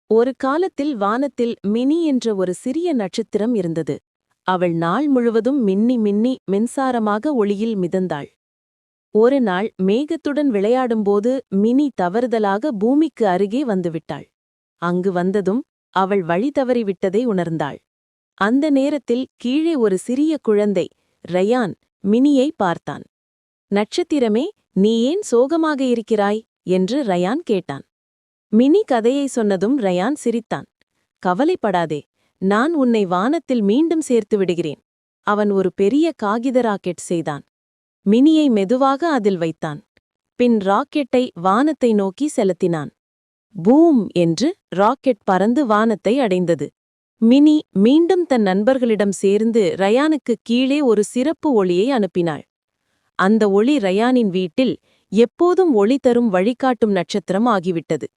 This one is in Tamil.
ஒரு காலத்தில் வானத்தில் மினி என்ற ஒரு சிறிய நட்சத்திரம் இருந்தது. அவள் நாள் முழுவதும் மின்னி மின்னி மின்சாரமாக ஒளியில் மிதந்தாள். ஒரு நாள் மேகத்துடன் விளையாடும்போது மினி தவறுதலாக பூமிக்கு அருகே வந்துவிட்டாள். அங்கு வந்ததும் அவள் வழி தவறிவிட்டதை உணர்ந்தாள். அந்த நேரத்தில் கீழே ஒரு சிறிய குழந்தை ரயான் மினியை பார்த்தான். நட்சத்திரமே, நீ ஏன் சோகமாக இருக்கிறாய் என்று ரயான் கேட்டான். மினி கதையை சொன்னதும் ரயான் சிரித்தான். கவலைப்படாதே, நான் உன்னை வானத்தில் மீண்டும் சேர்த்து விடுகிறேன். அவன் ஒரு பெரிய காகித ராக்கெட் செய்தான். மினியை மெதுவாக அதில் வைத்தான். பின் ராக்கெட்டை வானத்தை நோக்கி செலுத்தினான். பூம் என்று ராக்கெட் பறந்து வானத்தை அடைந்தது. மினி மீண்டும் தன் நண்பர்களிடம் சேர்ந்து ரயானுக்கு கீழே ஒரு சிறப்பு ஒளியை அனுப்பினாள். அந்த ஒளி ரயானின் வீட்டில் எப்போதும் ஒளி தரும் வழிகாட்டும் நட்சத்திரம் ஆகிவிட்டது.